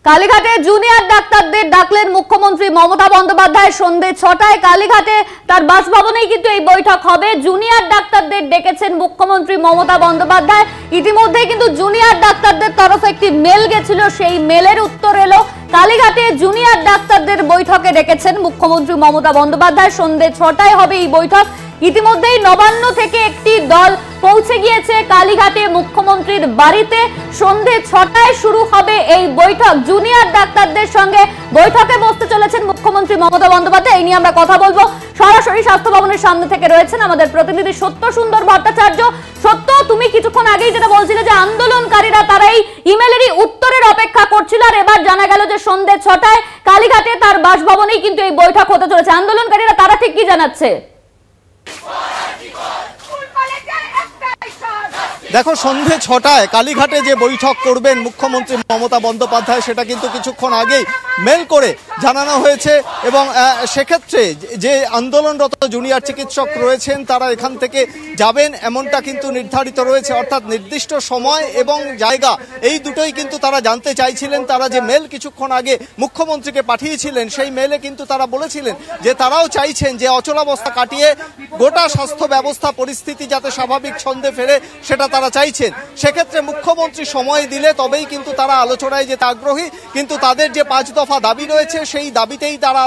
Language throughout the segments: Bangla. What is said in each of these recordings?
কালীঘাটে জুনিয়র ডাক্তারদের ডাকলেন মুখ্যমন্ত্রী মমতা বন্দ্যোপাধ্যায় সন্ধ্যে ৬টায়। কালীঘাটে তার বাসভবনেই কিন্তু এই বৈঠক হবে। জুনিয়র ডাক্তারদের ডেকেছেন মুখ্যমন্ত্রী মমতা বন্দ্যোপাধ্যায়। ইতিমধ্যে কিন্তু জুনিয়র ডাক্তারদের তরফে একটি মেল গেছিল, সেই মেলের উত্তর এলো। কালীঘাটে জুনিয়র ডাক্তারদের বৈঠকে ডেকেছেন মুখ্যমন্ত্রী মমতা বন্দ্যোপাধ্যায়। সন্ধ্যে ৬টায় হবে এই বৈঠক। ইতিমধ্যেই নবান্ন থেকে একটি দল পৌঁছে গিয়েছে কালীঘাটে মুখ্যমন্ত্রীর বাড়িতে। সন্ধ্যে ৬টায় শুরু হবে এই বৈঠক। জুনিয়র ডাক্তারদের সঙ্গে বৈঠকে বসতে চলেছেন মুখ্যমন্ত্রী মমতা বন্দ্যোপাধ্যায়। এই নিয়ে আমরা কথা বলবো। সরাসরি স্বাস্থ্য ভবনের সামনে থেকে রয়েছেন আমাদের প্রতিনিধি সত্য সুন্দর ভট্টাচার্য। সত্য, তুমি কিছুক্ষণ আগেই যেটা বলছিলে যে আন্দোলনকারীরা তারা এই ইমেলেরই উত্তরের অপেক্ষা করছিল, আর এবার জানা গেল যে সন্ধ্যে ৬টায় কালীঘাটে তার বাসভবনেই কিন্তু এই বৈঠক হতে চলেছে। আন্দোলনকারীরা তারা ঠিক কি জানাচ্ছে? দেখো, সন্ধ্যে ৬টায় কালীঘাটে যে বৈঠক করবেন মুখ্যমন্ত্রী মমতা বন্দ্যোপাধ্যায় সেটা কিন্তু কিছুক্ষণ আগেই মেল করে জানানো হয়েছে। এবং সেক্ষেত্রে যে আন্দোলনরত জুনিয়র চিকিৎসক রয়েছেন তারা এখান থেকে যাবেন এমনটা কিন্তু নির্ধারিত রয়েছে, অর্থাৎ নির্দিষ্ট সময় এবং জায়গা এই দুটোই কিন্তু তারা জানতে চাইছিলেন। তারা যে মেল কিছুক্ষণ আগে মুখ্যমন্ত্রীকে পাঠিয়েছিলেন সেই মেলে কিন্তু তারা বলেছিলেন যে তারাও চাইছেন যে অচলাবস্থা কাটিয়ে গোটা স্বাস্থ্য ব্যবস্থা পরিস্থিতি যাতে স্বাভাবিক ছন্দে ফেরে সেটা তারা চাইছেন। সেক্ষেত্রে মুখ্যমন্ত্রী সময় দিলে তবেই কিন্তু তারা আলোচনায় যেতে আগ্রহী, কিন্তু তাদের যে ৫ দফা দাবি রয়েছে সেই দাবিতেই তারা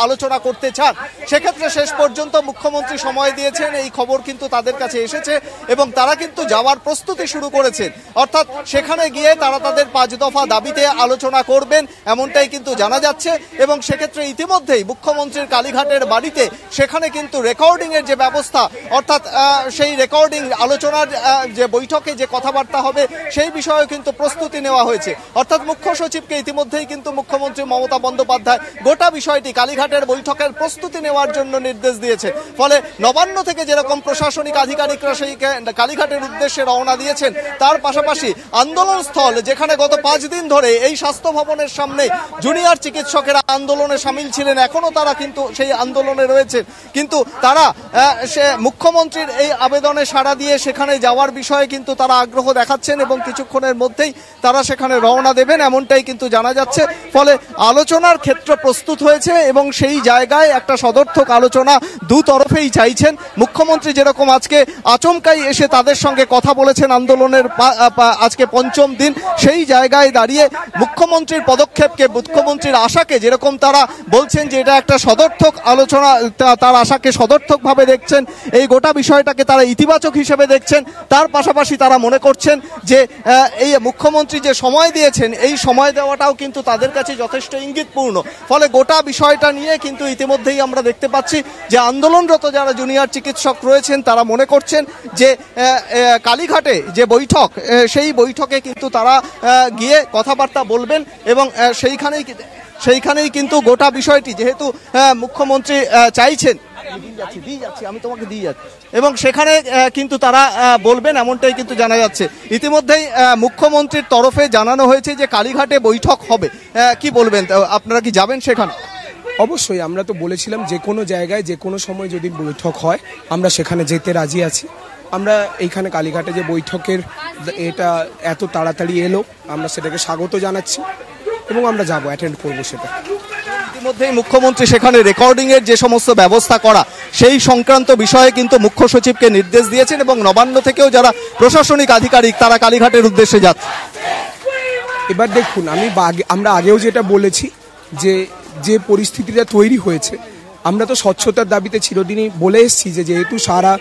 আলোচনা করতে চান। সেক্ষেত্রে শেষ পর্যন্ত মুখ্যমন্ত্রী সময় দিয়েছেন, এই খবর কিন্তু তাদের কাছে এসেছে এবং তারা কিন্তু যাওয়ার প্রস্তুতি শুরু করেছেন। অর্থাৎ সেখানে গিয়ে তারা তাদের ৫ দফা দাবিতে আলোচনা করবেন এমনটাই কিন্তু জানা যাচ্ছে। এবং সেক্ষেত্রে ইতিমধ্যেই মুখ্যমন্ত্রীর কালীঘাটের বাড়িতে সেখানে কিন্তু রেকর্ডিং এর যে ব্যবস্থা, অর্থাৎ সেই রেকর্ডিং আলোচনার যে বৈঠকে যে কথাবার্তা হবে সেই বিষয়ে কিন্তু প্রস্তুতি নেওয়া হয়েছে। অর্থাৎ মুখ্য সচিবকে ইতিমধ্যেই কিন্তু মুখ্যমন্ত্রী মমতা বন্দ্যোপাধ্যায় গোটা বিষয়টি কালীঘাটের বৈঠকের প্রস্তুতি নেওয়ার জন্য নির্দেশ দিয়েছে। ফলে নবান্ন থেকে যেরকম প্রশাসনিক আধিকারিকরা সেই কালীঘাটের উদ্দেশ্যে রওনা দিয়েছেন, তার পাশাপাশি আন্দোলনস্থল যেখানে গত ৫ দিন ধরে এই স্বাস্থ্য ভবনের সামনে জুনিয়র চিকিৎসকেরা আন্দোলনে সামিল ছিলেন, এখনো তারা কিন্তু সেই আন্দোলনে রয়েছে, কিন্তু তারা সে মুখ্যমন্ত্রীর এই আবেদনে সাড়া দিয়ে সেখানে যাওয়ার বিষয়ে কিন্তু তারা আগ্রহ দেখাচ্ছেন এবং কিছুক্ষণের মধ্যেই তারা সেখানে রওনা দেবেন এমনটাই কিন্তু জানা যাচ্ছে। ফলে আলোচনার ক্ষেত্র প্রস্তুত হয়েছে এবং সেই জায়গায় একটা সদর্থক আলোচনা দু তরফেই চাইছেন। মুখ্যমন্ত্রী যেরকম আজকে আচমকাই এসে তাদের সঙ্গে কথা বলেছেন আন্দোলনের আজকে ৫ম দিন, সেই জায়গায় দাঁড়িয়ে মুখ্যমন্ত্রীর পদক্ষেপকে, মুখ্যমন্ত্রীর আশাকে যেরকম তারা বলছেন যে এটা একটা সদর্থক আলোচনা, তার আশাকে সদর্থকভাবে দেখছেন, এই গোটা বিষয়টাকে তারা ইতিবাচক হিসেবে দেখছেন। তার পাশাপাশি তারা মনে করছেন যে এই মুখ্যমন্ত্রী যে সময় দিয়েছেন এই সময় দেওয়াটাও কিন্তু তাদের কাছে যথেষ্ট ইঙ্গিতপূর্ণ। ফলে গোটা বিষয়টা নিয়ে কিন্তু ইতিমধ্যেই আমরা দেখতে পাচ্ছি যে আন্দোলনরত যারা জুনিয়র চিকিৎসক রয়েছেন তারা মনে করছেন যে কালীঘাটে যে বৈঠক সেই বৈঠকে কিন্তু তারা গিয়ে কথাবার্তা বলবেন এবং সেইখানেই কিন্তু গোটা বিষয়টি যেহেতু মুখ্যমন্ত্রী চাইছেন, আমি তোমাকে দিয়ে যাচ্ছি, এবং সেখানে কিন্তু তারা বলবেন এমনটাই কিন্তু জানা যাচ্ছে। ইতিমধ্যেই মুখ্যমন্ত্রীর তরফে জানানো হয়েছে যে কালীঘাটে বৈঠক হবে। কি বলবেন, আপনারা কি যাবেন সেখানে? অবশ্যই, আমরা তো বলেছিলাম যে কোনো জায়গায় যে কোনো সময় যদি বৈঠক হয় আমরা সেখানে যেতে রাজি আছি। আমরা এইখানে কালীঘাটে যে বৈঠকের এটা এত তাড়াতাড়ি এলো আমরা সেটাকে স্বাগত জানাচ্ছি এবং আমরা যাবো, অ্যাটেন্ড করবো সেটা। ইতিমধ্যেই মুখ্যমন্ত্রী সেখানে রেকর্ডিং এর যে সমস্ত ব্যবস্থা করা সেই সংক্রান্ত বিষয়ে কিন্তু মুখ্য সচিবকে নির্দেশ দিয়েছেন এবং নবান্ন থেকেও যারা প্রশাসনিক আধিকারিক তারা কালীঘাটের উদ্দেশ্যে যাচ্ছে। এবার দেখুন, আমরা আগেও যেটা বলেছি যে পরিস্থিতিটা তৈরি হয়েছে, আমরা তো স্বচ্ছতার দাবিতে চিরদিনই বলে এসেছি যে যেহেতু সারা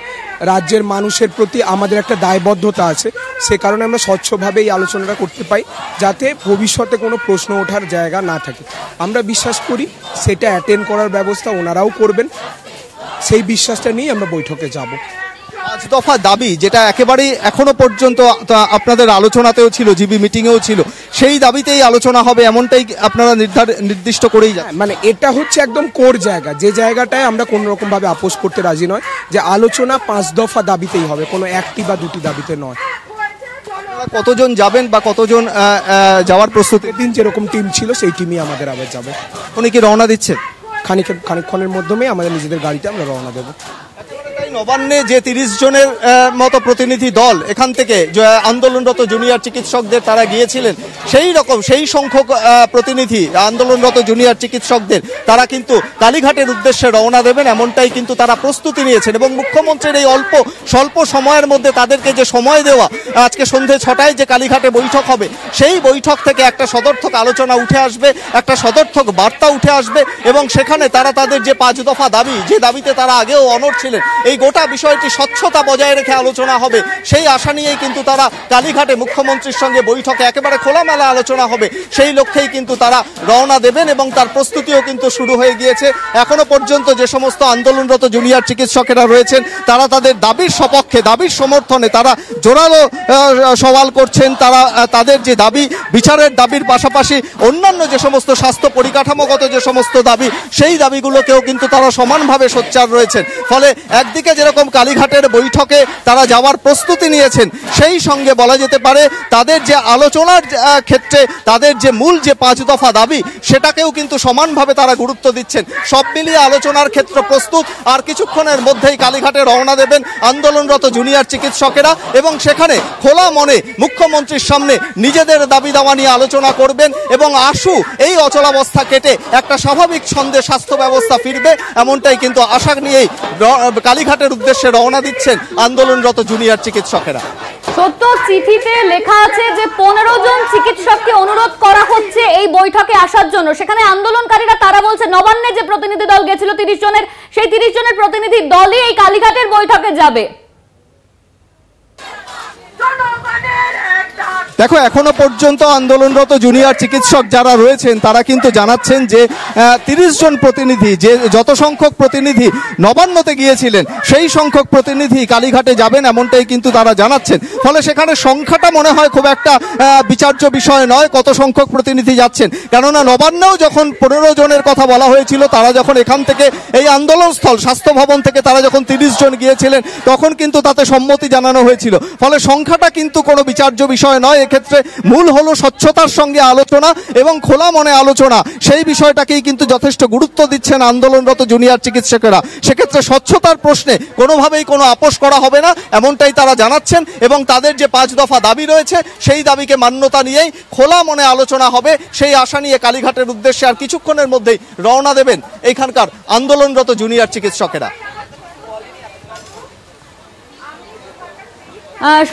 রাজ্যের মানুষের প্রতি আমাদের একটা দায়বদ্ধতা আছে, সে কারণে আমরা স্বচ্ছভাবে এই আলোচনাটা করতে পাই যাতে ভবিষ্যতে কোনো প্রশ্ন ওঠার জায়গা না থাকে। আমরা বিশ্বাস করি সেটা অ্যাটেন্ড করার ব্যবস্থা ওনারাও করবেন, সেই বিশ্বাসটা নিয়ে আমরা বৈঠকে যাব। ৫ দফা দাবি যেটা একেবারেই এখনো পর্যন্ত আপনাদের আলোচনাতেও ছিল, জিবি মিটিংয়েও ছিল, সেই দাবিতেই আলোচনা হবে এমনটাই আপনারা নির্দিষ্ট করেই যান। মানে এটা হচ্ছে একদম কোর জায়গা, যে জায়গাটায় আমরা কোনো রকম ভাবে আপোষ করতে রাজি নয়, যে আলোচনা ৫ দফা দাবিতেই হবে, কোনো একটি বা দুটি দাবিতে নয়। কতজন যাবেন বা কতজন যাওয়ার প্রস্তুতি? দিন যেরকম টিম ছিল সেই টিমই আমাদের আবার যাবে। উনি কি রওনা দিচ্ছেন? খানিকক্ষণের মাধ্যমে আমাদের নিজেদের গাড়িতে আমরা রওনা দেবো। নবান্নে যে 30 জনের মতো প্রতিনিধি দল এখান থেকে আন্দোলনরত জুনিয়র চিকিৎসকদের তারা গিয়েছিলেন, সেই সংখ্যক প্রতিনিধি আন্দোলনরত জুনিয়র চিকিৎসকদের তারা কিন্তু কালীঘাটের উদ্দেশ্যে রওনা দেবেন, এমনটাই কিন্তু তারা প্রস্তুতি নিয়েছেন। এবং মুখ্যমন্ত্রীর এই স্বল্প সময়ের মধ্যে তাদেরকে যে সময় দেওয়া, আজকে সন্ধে 6টায় যে কালীঘাটে বৈঠক হবে, সেই বৈঠক থেকে একটা সদর্থক আলোচনা উঠে আসবে, একটা সদর্থক বার্তা উঠে আসবে এবং সেখানে তারা তাদের যে 5 দফা দাবি, যে দাবিতে তারা আগেও অনড় ছিলেন, এই গোটা বিষয়টি স্বচ্ছতা বজায় রেখে আলোচনা হবে, সেই আশা নিয়েই কিন্তু তারা কালীঘাটে মুখ্যমন্ত্রীর সঙ্গে বৈঠকে একেবারে খোলামেলা আলোচনা হবে, সেই লক্ষ্যেই কিন্তু তারা রওনা দেবেন এবং তার প্রস্তুতিও কিন্তু শুরু হয়ে গিয়েছে। এখনো পর্যন্ত যে সমস্ত আন্দোলনরত জুনিয়র চিকিৎসকেরা রয়েছেন তারা তাদের দাবির সপক্ষে, দাবির সমর্থনে তারা জোরালো সওয়াল করছেন। তারা তাদের যে দাবি, বিচারের দাবির পাশাপাশি অন্যান্য যে সমস্ত স্বাস্থ্য পরিকাঠামোগত যে সমস্ত দাবি, সেই দাবিগুলোকেও কিন্তু তারা সমানভাবে সোচ্চার রয়েছেন। ফলে একদিকে যেরকম কালীঘাটের বৈঠকে তারা যাওয়ার প্রস্তুতি নিয়েছেন, সেই সঙ্গে বলা যেতে পারে তাদের যে আলোচনার ক্ষেত্রে তাদের যে মূল যে 5 দফা দাবি, সেটাকেও কিন্তু সমানভাবে তারা গুরুত্ব দিচ্ছেন। সব মিলিয়ে আলোচনার ক্ষেত্র প্রস্তুত। আর কিছুক্ষণের মধ্যেই কালীঘাটে রওনা দেবেন আন্দোলনরত জুনিয়র চিকিৎসকেরা এবং সেখানে খোলা মনে মুখ্যমন্ত্রীর সামনে নিজেদের দাবি দাওয়া নিয়ে আলোচনা করবেন এবং আশু এই অচলাবস্থা কেটে একটা স্বাভাবিক ছন্দে স্বাস্থ্য ব্যবস্থা ফিরবে, এমনটাই কিন্তু আশা নিয়েই কালীঘাটের উদ্দেশ্যে রওনা দিচ্ছেন আন্দোলনরত জুনিয়র চিকিৎসকেরা। সত্য, চিঠিতে লেখা আছে যে 15 জন চিকিৎসককে অনুরোধ করা হচ্ছে এই বৈঠকে আসার জন্য। সেখানে আন্দোলনকারীরা তারা বলছে নবান্নে যে প্রতিনিধি দল গেছিল 30 জনের, সেই 30 জনের প্রতিনিধি দলই এই কালীঘাটের বৈঠকে যাবে। দেখো, এখনো পর্যন্ত আন্দোলনরত জুনিয়র চিকিৎসক যারা রয়েছেন তারা কিন্তু জানাচ্ছেন যে 30 জন প্রতিনিধি, যে যত সংখ্যক প্রতিনিধি নবান্নতে গিয়েছিলেন সেই সংখ্যক প্রতিনিধি কালীঘাটে যাবেন, এমনটাই কিন্তু তারা জানাচ্ছেন। ফলে সেখানে সংখ্যাটা মনে হয় খুব একটা বিচার্য বিষয় নয় কত সংখ্যক প্রতিনিধি যাচ্ছেন, কেননা নবান্নেও যখন 15 জনের কথা বলা হয়েছিল, তারা যখন এখান থেকে এই আন্দোলনস্থল স্বাস্থ্য ভবন থেকে তারা যখন 30 জন গিয়েছিলেন তখন কিন্তু তাতে সম্মতি জানানো হয়েছিল। ফলে সংখ্যাটা কিন্তু কোনো বিচার্য বিষয় নয়। ক্ষেত্রে মূল হলো স্বচ্ছতার সঙ্গে আলোচনা এবং খোলা মনে আলোচনা, সেই বিষয়টাকেই কিন্তু যথেষ্ট গুরুত্ব দিচ্ছেন আন্দোলনরত জুনিয়র চিকিৎসকেরা। সেক্ষেত্রে স্বচ্ছতার প্রশ্নে কোনোভাবেই কোনো আপোষ করা হবে না, এমনটাই তারা জানাচ্ছেন এবং তাদের যে 5 দফা দাবি রয়েছে সেই দাবিকে মান্যতা নিয়েই খোলা মনে আলোচনা হবে, সেই আশা নিয়ে কালীঘাটের উদ্দেশ্যে আর কিছুক্ষণের মধ্যেই রওনা দেবেন এইখানকার আন্দোলনরত জুনিয়র চিকিৎসকেরা।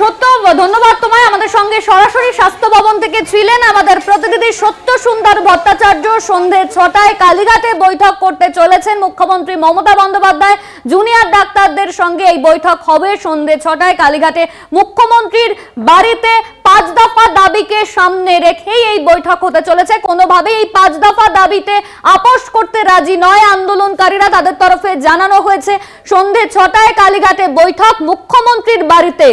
সত্য, ধন্যবাদ তোমায়। আমাদের সঙ্গে সরাসরি স্বাস্থ্য ভবন থেকে ছিলেন আমাদের প্রতিনিধি সত্য সুন্দর ভট্টাচার্য। সন্ধে 6টায় কালীঘাটে বৈঠক করতে চলেছেন মুখ্যমন্ত্রী মমতা বন্দ্যোপাধ্যায়। জুনিয়র ডাক্তারদের সঙ্গে এই বৈঠক হবে সন্ধে 6টায় কালীঘাটে মুখ্যমন্ত্রীর বাড়িতে। 5 দফা দাবিকে সামনে রেখেই এই বৈঠক হতে চলেছে। কোনোভাবেই এই 5 দফা দাবিতে আপোষ করতে রাজি নয় আন্দোলনকারীরা, তাদের তরফে জানানো হয়েছে। সন্ধে 6টায় কালীঘাটে বৈঠক মুখ্যমন্ত্রীর বাড়িতে।